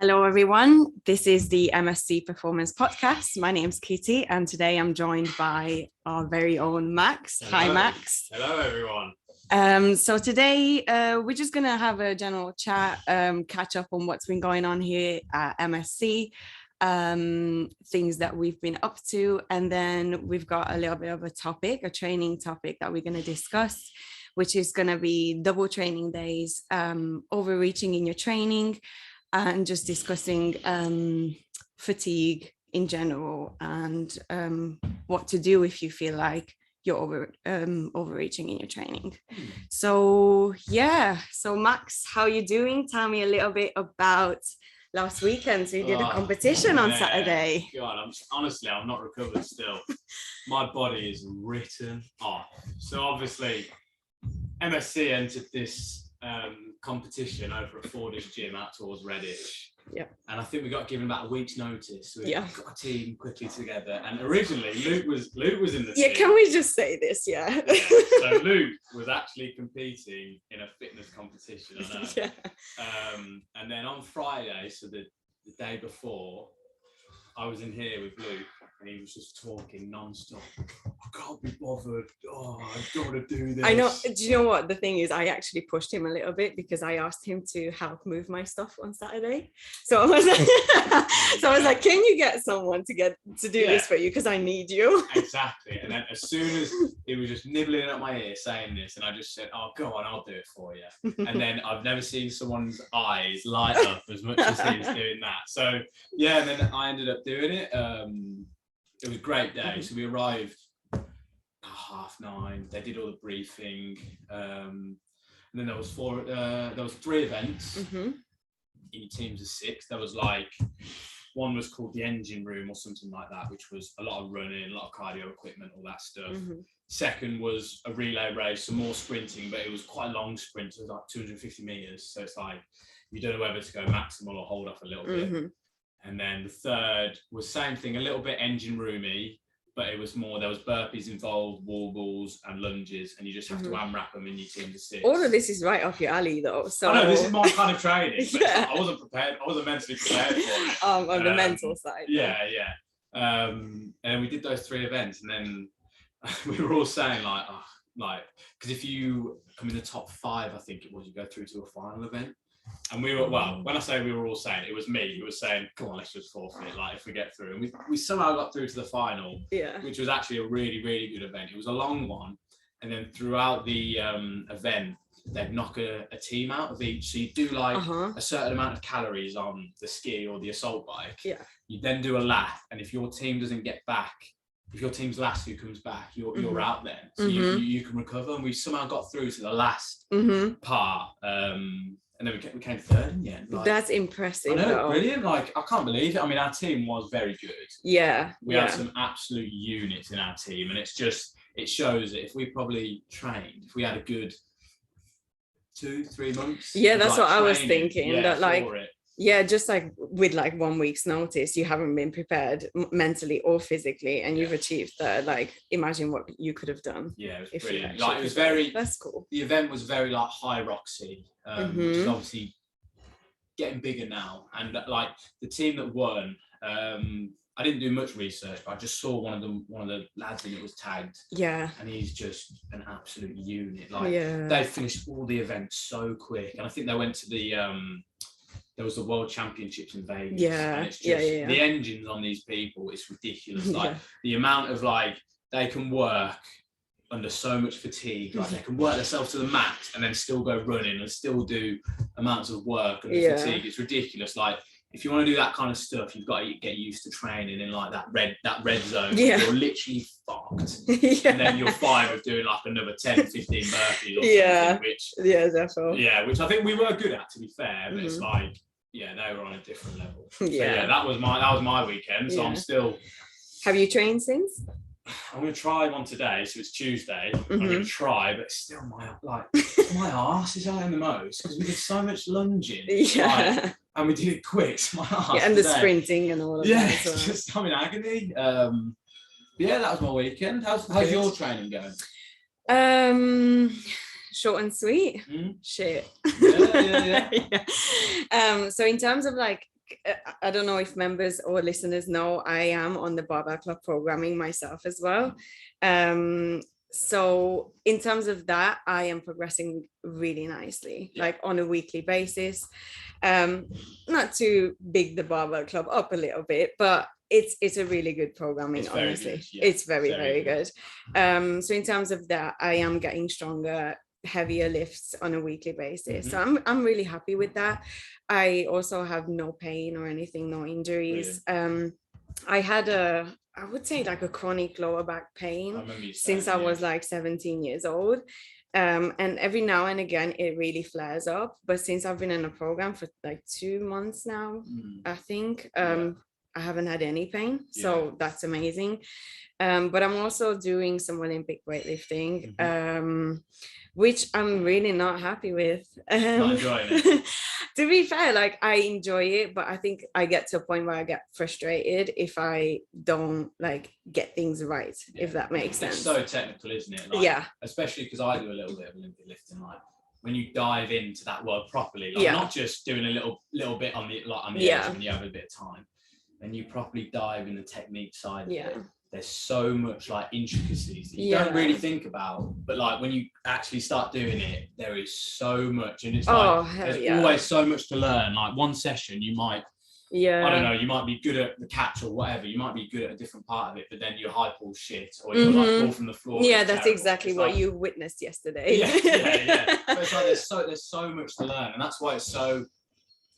Hello, everyone. This is the MSC Performance Podcast. My name's Kitti, and today I'm joined by our very own Max. Hello. Hi, Max. Hello, everyone. So today we're just going to have a general chat, catch up on what's been going on here at MSC, things that we've been up to, and then we've got a little bit of a training topic that we're going to discuss, which is going to be double training days, overreaching in your training, and just discussing fatigue in general and what to do if you feel like you're overreaching in your training. So Max, how are you doing? Tell me a little bit about last weekend. So you did a competition on Saturday. God, I'm not recovered still. My body is written off. So obviously MSC entered this competition over at Fordham gym out towards Redditch. Yeah. And I think we got given about a week's notice. So we got a team quickly together. And originally Luke was in the team. Yeah, can we just say this? Yeah. So Luke was actually competing in a fitness competition, I know. Yeah. And then on Friday, so the day before, I was in here with Luke and he was just talking non-stop. I can't be bothered. Oh, I've got to do this. I know. Do you know what? The thing is, I actually pushed him a little bit because I asked him to help move my stuff on Saturday. So I was like, can you get someone to do this for you? Because I need you. Exactly. And then as soon as he was just nibbling at my ear saying this, and I just said, oh, go on, I'll do it for you. And then I've never seen someone's eyes light up as much as he was doing that. So yeah, and then I ended up doing it. It was a great day. So we arrived at 9:30. They did all the briefing, and then there was 3 events in teams of 6. There was one was called the engine room or something like that, which was a lot of running, a lot of cardio equipment, all that stuff. Second was a relay race, some more sprinting, but it was quite a long sprint. It was like 250 meters. So it's like you don't know whether to go maximal or hold off a little bit. And then the third was same thing, a little bit engine roomy, but it was more, there was burpees involved, wall balls and lunges, and you just have to AMRAP them in your team of 6. All of this is right up your alley though. So I know, this is my kind of training, but I wasn't prepared, I wasn't mentally prepared for it. On the mental side. Yeah. And we did those 3 events, and then we were all saying because if you come in the top 5, I think it was, you go through to a final event. And we were, when I say we were all saying, it was me who was saying, come on, let's just forfeit, if we get through. And we somehow got through to the final, which was actually a really, really good event. It was a long one. And then throughout the event, they'd knock a team out of each. So you do a certain amount of calories on the ski or the assault bike. Yeah. You then do a lap. And if your team doesn't get back, if your team's last who comes back, you're out then. So you can recover. And we somehow got through to the last part. And then we came third in the end. That's impressive. I know, brilliant. I can't believe it. I mean, our team was very good. Yeah. We had some absolute units in our team. And it shows that if we probably trained, if we had a good 2-3 months. Yeah, that's what I was thinking. Just with 1 week's notice, you haven't been prepared mentally or physically, and you've achieved that. Imagine what you could have done. Yeah, it was brilliant. It was very. That's cool. The event was very high roxy, which is obviously getting bigger now. And the team that won, I didn't do much research, but I just saw one of the lads in it was tagged. Yeah. And he's just an absolute unit. They finished all the events so quick, and I think they went to the. There was the World Championships in Vegas. Yeah, and it's just, the engines on these people, it's ridiculous. The amount of they can work under so much fatigue. They can work themselves to the max and then still go running and still do amounts of work under fatigue. It's ridiculous. If you want to do that kind of stuff, you've got to get used to training in that red zone. Yeah. You're literally fucked. And then you're fine with doing another 10, 15 burpees or something. Which, definitely. Yeah, which I think we were good at, to be fair, but it's they were on a different level. So, that was my weekend. So I'm still. Have you trained since? I'm going to try one today, so it's Tuesday. I'm going to try, but it's still my arse is hurting the most because we did so much lunging. Yeah. And we did it quick. So my arse. And the sprinting and all of that. Yeah, it's just I'm in agony. That was my weekend. How's your training going? Short and sweet. Shit. Yeah. So in terms of I don't know if members or listeners know, I am on the Barbell Club programming myself as well. So in terms of that, I am progressing really nicely, like on a weekly basis. Not to big the Barbell Club up a little bit, but it's a really good programming, honestly. Good, yeah. It's very good. So in terms of that, I am getting stronger, heavier lifts on a weekly basis. So I'm really happy with that. I also have no pain or anything, no injuries. I had I would say like a chronic lower back pain since I was like 17 years old. And every now and again it really flares up. But since I've been in a program for like 2 months now, I think, I haven't had any pain. So that's amazing. But I'm also doing some Olympic weightlifting, which I'm really not happy with. Not enjoying it. To be fair, like I enjoy it, but I think I get to a point where I get frustrated if I don't like get things right, if that makes sense. It's so technical, isn't it? Like, especially because I do a little bit of Olympic lifting. Like when you dive into that world properly, like not just doing a little bit on the edge when you have a bit of time, and you properly dive in the technique side of it. There's so much like intricacies that you don't really think about, but like when you actually start doing it, there is so much, and it's like there's always so much to learn. Like one session you might I don't know, you might be good at the catch or whatever, you might be good at a different part of it, but then your high pull shit, or you like fall from the floor. That's exactly what you witnessed yesterday. But it's like there's so much to learn, and that's why it's so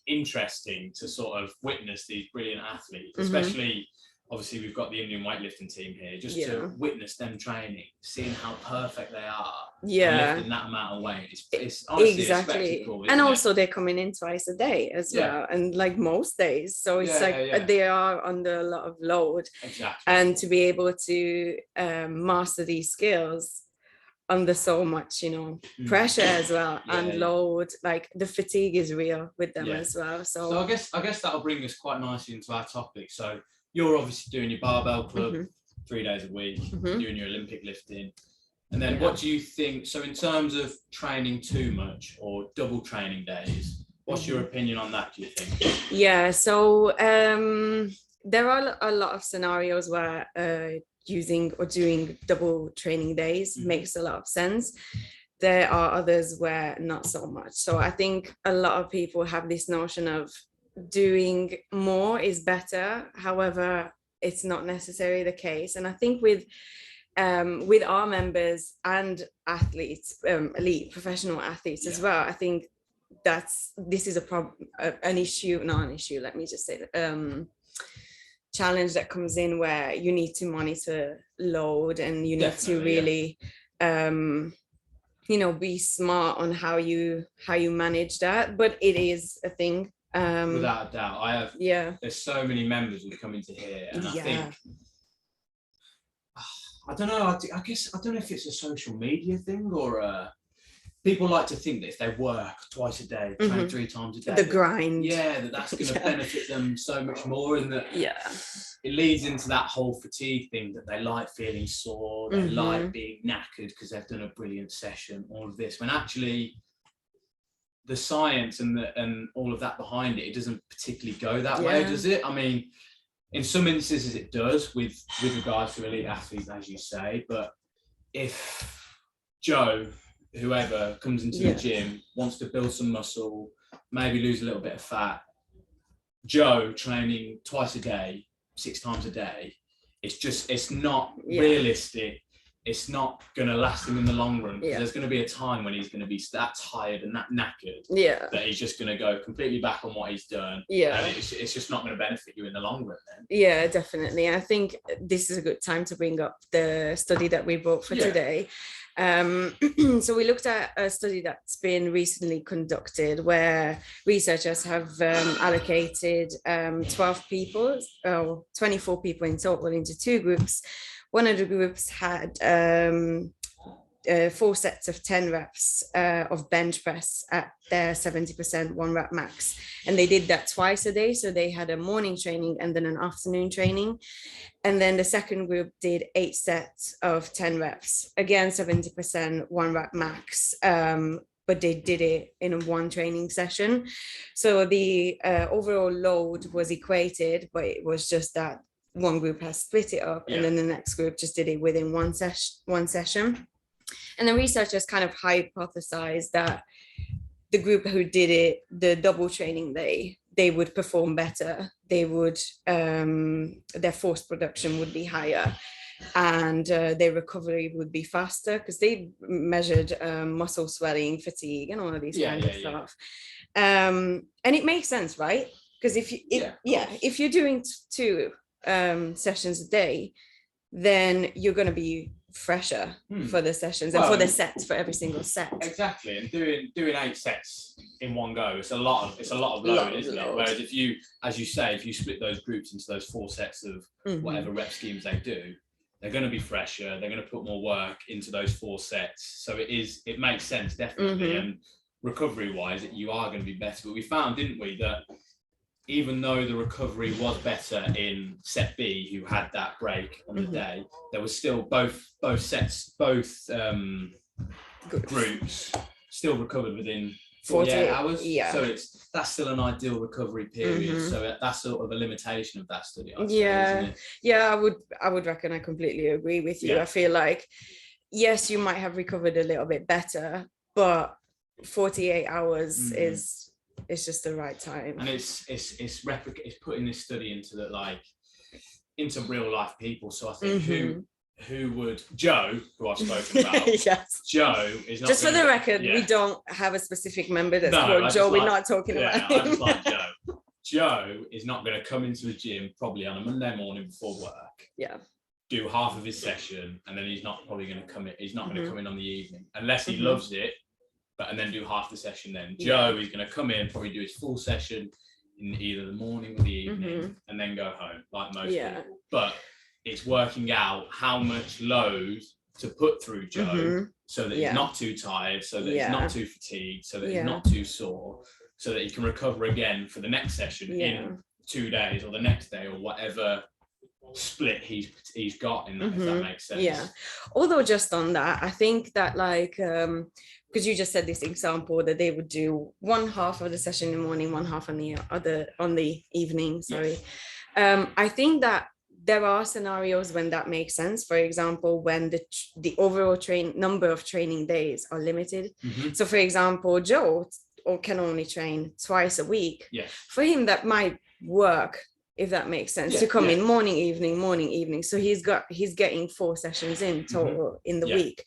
interesting to sort of witness these brilliant athletes, especially obviously we've got the Indian weightlifting team here, just to witness them training, seeing how perfect they are, and lifting that amount of weight. It's honestly a spectacle, and also they're coming in twice a day as well, and like most days, so it's they are under a lot of load, and to be able to master these skills under so much, pressure as well, and load, like the fatigue is real with them as well. So I guess that'll bring us quite nicely into our topic. So you're obviously doing your barbell club 3 days a week, doing your Olympic lifting. And then what do you think? So in terms of training too much or double training days, what's your opinion on that, do you think? Yeah, so there are a lot of scenarios where using or doing double training days makes a lot of sense. There are others where not so much. So I think a lot of people have this notion of doing more is better. However, it's not necessarily the case. And I think with our members and athletes, elite professional athletes as well, I think this is an issue, let me just say that, challenge that comes in where you need to monitor load, and you need to really be smart on how you manage that. But it is a thing. Without a doubt, I have. There's so many members who come into here, and I think I don't know. I guess I don't know if it's a social media thing or people like to think that if they work twice a day, train 3 times a day, the grind, that's going to benefit them so much more, and that it leads into that whole fatigue thing, that they like feeling sore, they like being knackered because they've done a brilliant session, all of this, when actually the science and all of that behind it doesn't particularly go that way, does it? I mean, in some instances it does with regards to elite athletes, as you say, but if Joe, whoever comes into the gym, wants to build some muscle, maybe lose a little bit of fat, Joe training twice a day, 6 times a day, it's not realistic. It's not going to last him in the long run, because there's going to be a time when he's going to be that tired and that knackered that he's just going to go completely back on what he's done. And it's just not going to benefit you in the long run then. Yeah, definitely. I think this is a good time to bring up the study that we brought for today. So we looked at a study that's been recently conducted where researchers have allocated 24 people in total into 2 groups. One of the groups had 4 sets of 10 reps of bench press at their 70% 1 rep max. And they did that twice a day. So they had a morning training and then an afternoon training. And then the second group did 8 sets of 10 reps, again, 70% 1 rep max, but they did it in one training session. So the overall load was equated, but it was just that one group has split it up, and then the next group just did it within one session. And the researchers kind of hypothesized that the group who did it, the double training day, they would perform better. They would, their force production would be higher, and their recovery would be faster, because they measured muscle swelling, fatigue, and all of these kinds of stuff. And it makes sense, right? Because if you're doing two sessions a day, then you're going to be fresher for the sessions and for the sets, for every single set. Exactly, and doing 8 sets in one go, it's a lot of load, isn't it? Whereas if you, as you say, if you split those groups into those 4 sets of whatever rep schemes they do, they're going to be fresher, they're going to put more work into those 4 sets. So it makes sense, definitely. And recovery wise, you are going to be better. But we found, didn't we, that even though the recovery was better in set B, who had that break on the day, there was still both groups still recovered within 48 hours. So that's still an ideal recovery period. So that's sort of a limitation of that study, I'd say, isn't it? I would reckon I completely agree with you. I feel like, yes, you might have recovered a little bit better, but 48 hours is just the right time. And it's putting this study into real life people. So I think who would Joe, who I've spoken about, Joe is not, just for the record, we don't have a specific member that's called Joe. We're not talking about him. I just like Joe is not going to come into the gym probably on a Monday morning before work, do half of his session, and then he's not probably going to come in. He's not going to come in on the evening unless he loves it, and then do half the session. Then Joe is going to come in, probably do his full session in either the morning or the evening, and then go home like most people. But it's working out how much load to put through Joe so that he's not too tired, so that he's not too fatigued, so that he's not too sore, so that he can recover again for the next session in 2 days or the next day or whatever split he's got in that, if that makes sense. Although just on that, I think that because you just said this example that they would do one half of the session in the morning, one half on the evening, I think that there are scenarios when that makes sense. For example, when the overall number of training days are limited. So for example, Joe can only train twice a week. For him, that might work, if that makes sense, to come in morning, evening. So he's getting 4 sessions in total in the week.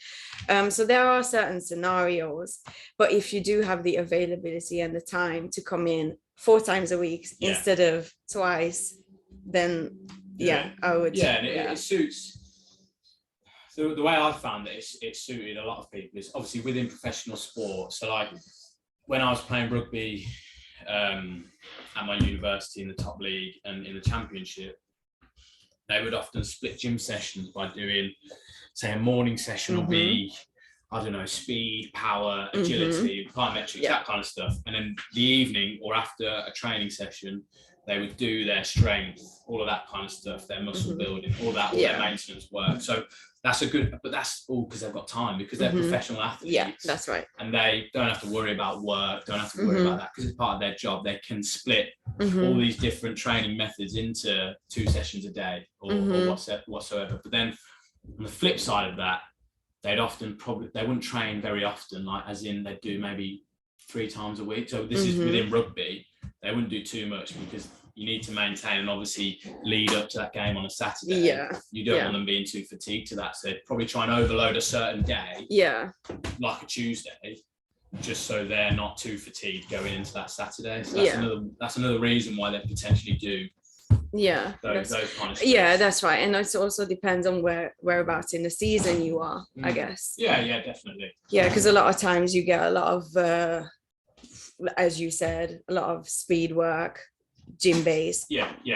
So there are certain scenarios, but if you do have the availability and the time to come in 4 times a week instead of twice, then I would. And it suits. So the way I found it suited a lot of people is obviously within professional sport. So like when I was playing rugby at my university in the top league and in the championship, they would often split gym sessions by doing, say, a morning session will be, I don't know, speed, power, agility, plyometrics, that kind of stuff. And then the evening or after a training session, they would do their strength, all of that kind of stuff, their muscle building, all that, all their maintenance work. So that's but that's all because they've got time, because they're professional athletes. Yeah, that's right. And they don't have to worry about work, don't have to worry about that, because it's part of their job. They can split all these different training methods into 2 sessions a day or whatsoever. But then on the flip side of that, they'd often they wouldn't train very often, like as in they'd do maybe 3 times a week. So this is within rugby. They wouldn't do too much because you need to maintain and obviously lead up to that game on a Saturday. You don't want them being too fatigued to that. So they'd probably try and overload a certain day, like a Tuesday, just so they're not too fatigued going into that Saturday. So that's another reason why they potentially do those kind of stuff. That's right. And it also depends on whereabouts in the season you are, I guess. Definitely. Because a lot of times you get a lot of as you said, a lot of speed work, gym based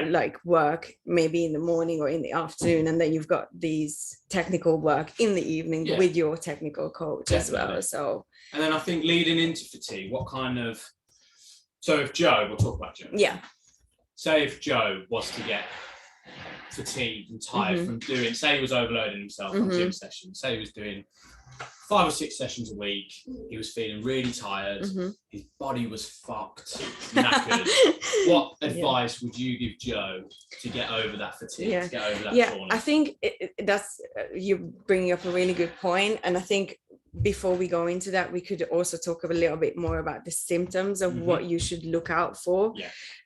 like work, maybe in the morning or in the afternoon, and then you've got these technical work in the evening with your technical coach as well. So, and then I think leading into fatigue, so if Joe, we'll talk about Joe. Say if Joe was to get fatigued and tired from doing, say he was overloading himself on gym sessions, say he was doing 5 or 6 sessions a week. He was feeling really tired. His body was fucked, knackered. What advice would you give Joe to get over that fatigue, to get over that soreness? I think that's you bringing up a really good point, and I think before we go into that, we could also talk a little bit more about the symptoms of what you should look out for.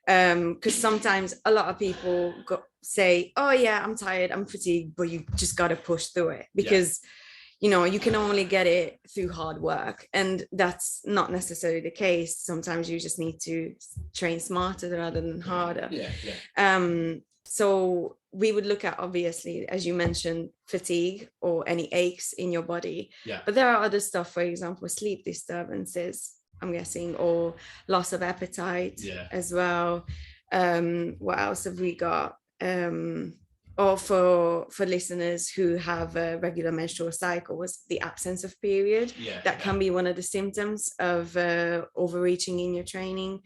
Because sometimes a lot of people say, oh yeah, I'm tired, I'm fatigued, but you just got to push through it, because you know, you can only get it through hard work, and that's not necessarily the case. Sometimes you just need to train smarter rather than harder. So we would look at, obviously, as you mentioned, fatigue or any aches in your body. But there are other stuff, for example, sleep disturbances, I'm guessing, or loss of appetite as well. What else have we got? Or for listeners who have a regular menstrual cycle, was the absence of period. That can be one of the symptoms of overreaching in your training.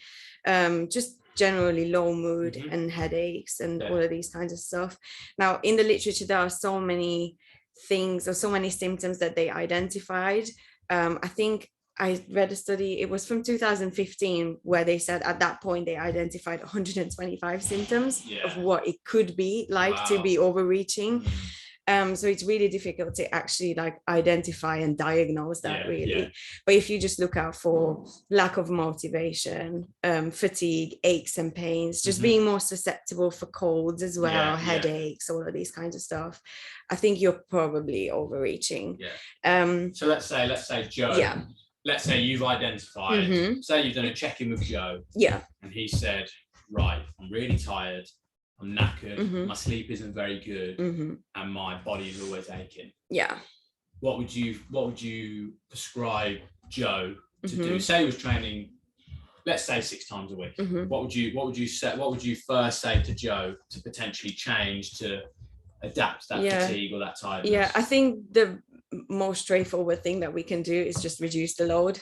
Just generally low mood and headaches and all of these kinds of stuff. Now, in the literature, there are so many things or so many symptoms that they identified. I think I read a study, it was from 2015, where they said at that point they identified 125 symptoms of what it could be like to be overreaching. So it's really difficult to actually like identify and diagnose that really. But if you just look out for lack of motivation, fatigue, aches and pains, just being more susceptible for colds as well, headaches, all of these kinds of stuff, I think you're probably overreaching. So let's say Joe, let's say you've identified, say you've done a check-in with Joe, and he said, right, I'm really tired, I'm knackered, my sleep isn't very good, and my body is always aching. What would you prescribe Joe to do? Say he was training, let's say 6 times a week. What would you first say to Joe to potentially change to adapt that fatigue or that tiredness? I think the most straightforward thing that we can do is just reduce the load.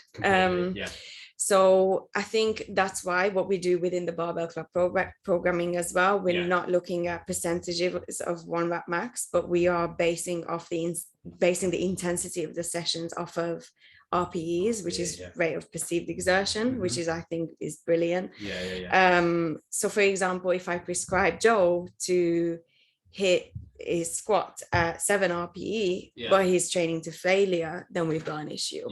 So I think that's why what we do within the Barbell Club programming as well, we're not looking at percentages of 1 rep max, but we are basing the intensity of the sessions off of RPEs, which is rate of perceived exertion, which is, I think, is brilliant. So for example, if I prescribe Joe to hit his squat at 7 RPE, but he's training to failure, then we've got an issue.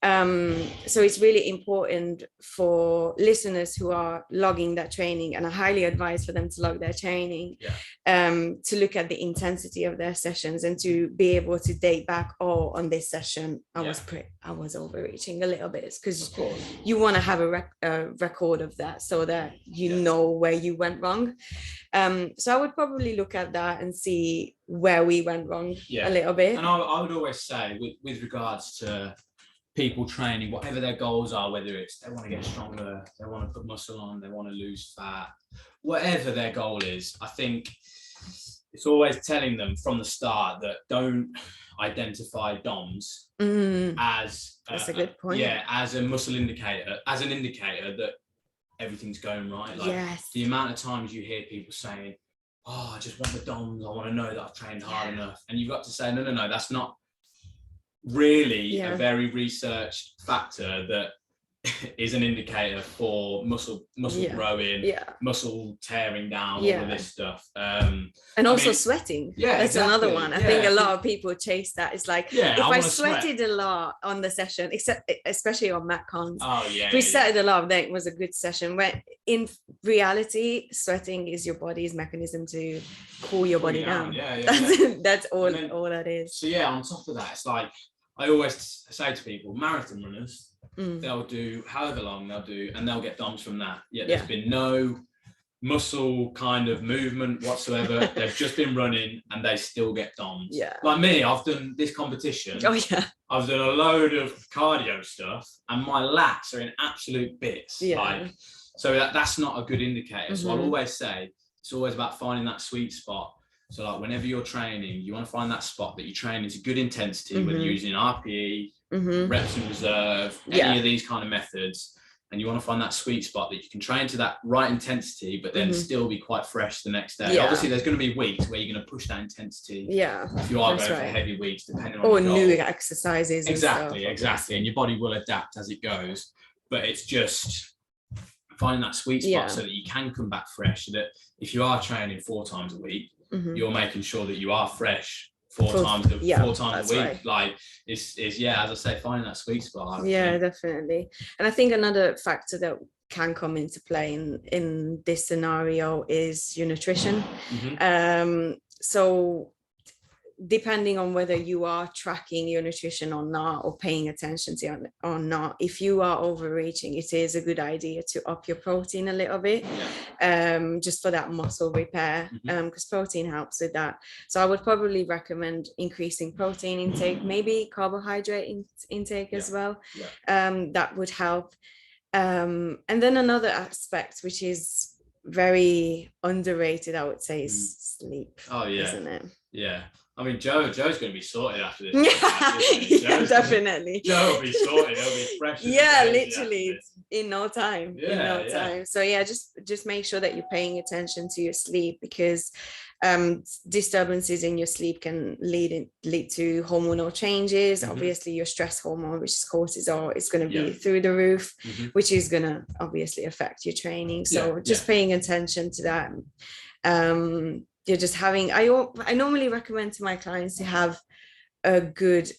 So it's really important for listeners who are logging that training, and I highly advise for them to log their training, to look at the intensity of their sessions and to be able to date back, on this session I was overreaching a little bit, because you want to have a record of that so that you know where you went wrong. So I would probably look at that and see where we went wrong a little bit. And I would always say with regards to people training, whatever their goals are, whether it's they want to get stronger, they want to put muscle on, they want to lose fat, whatever their goal is, I think it's always telling them from the start that don't identify DOMs as that's a good point. As a muscle indicator, as an indicator that everything's going right. Like the amount of times you hear people saying, I just want the DOMs, I want to know that I've trained hard enough, and you've got to say no, that's not really a very researched factor that is an indicator for muscle growing, muscle tearing down, all of this stuff. And also sweating. That's another one. I think a lot of people chase that. It's like, if I sweated a lot on the session, especially on Metcons, if we sweated a lot, then it was a good session. When in reality, sweating is your body's mechanism to cool your body down. That's all that is. So on top of that, it's like I always say to people, marathon runners, they'll do however long they'll do, and they'll get DOMs from that. There's been no muscle kind of movement whatsoever. They've just been running and they still get DOMs. Like me, I've done this competition. I've done a load of cardio stuff and my lats are in absolute bits. So that's not a good indicator. So I'll always say it's always about finding that sweet spot. So like whenever you're training, you want to find that spot that you train into good intensity, whether you're using RPE, reps in reserve, any of these kind of methods, and you want to find that sweet spot that you can train to that right intensity, but then still be quite fresh the next day. Obviously, there's going to be weeks where you're going to push that intensity. If you are going for heavy weeks, depending on new exercises. Exactly, and your body will adapt as it goes. But it's just finding that sweet spot so that you can come back fresh. So that if you are training 4 times a week, you're making sure that you are fresh 4 times a week. Right. Like it's as I say, finding that sweet spot. Definitely. And I think another factor that can come into play in this scenario is your nutrition. So depending on whether you are tracking your nutrition or not, or paying attention to it or not, if you are overreaching, it is a good idea to up your protein a little bit, just for that muscle repair, because protein helps with that. So I would probably recommend increasing protein intake, maybe carbohydrate intake as well. That would help. And then another aspect, which is very underrated, I would say, is sleep. Isn't it? I mean, Joe's going to be sorted after this. Definitely. Joe will be sorted. He'll be fresh. Literally in no time. Time. So just make sure that you're paying attention to your sleep, because disturbances in your sleep can lead to hormonal changes. Obviously, your stress hormone, which is cortisol, is going to be through the roof, which is going to obviously affect your training. So just paying attention to that. You're just having, I normally recommend to my clients to have a good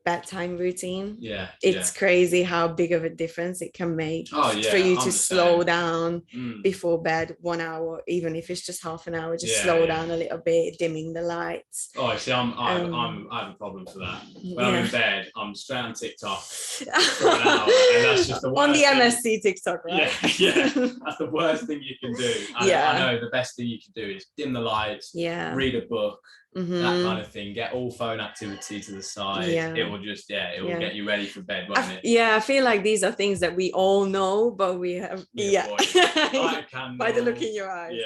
bedtime routine. It's crazy how big of a difference it can make for you to slow down before bed 1 hour, even if it's just half an hour, just slow down a little bit, dimming the lights. I have a problem for that. When I'm in bed, I'm straight on TikTok for an hour, and that's just the worst on the MSC TikTok, right? That's the worst thing you can do. I know the best thing you can do is dim the lights, read a book, that kind of thing. Get all phone activity to the side. It will just it will get you ready for bed, won't it? I feel like these are things that we all know, but we have by the look in your eyes.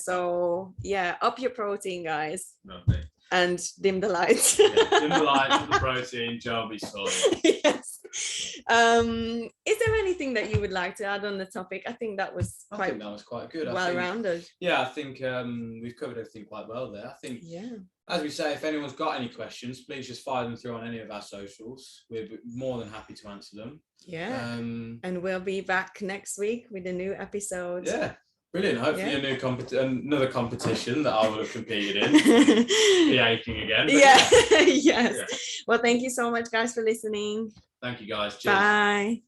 So up your protein, guys. Lovely. And dim the lights. Dim the lights, the protein. Joe will be sorted. Yes. Is there anything that you would like to add on the topic? I think that was quite good. Well-rounded. I think we've covered everything quite well there. I think, as we say, if anyone's got any questions, please just fire them through on any of our socials. We're more than happy to answer them. And we'll be back next week with a new episode. Brilliant. Hopefully another competition that I would have competed in. Be aching again. Yes. Well, thank you so much, guys, for listening. Thank you, guys. Cheers. Bye.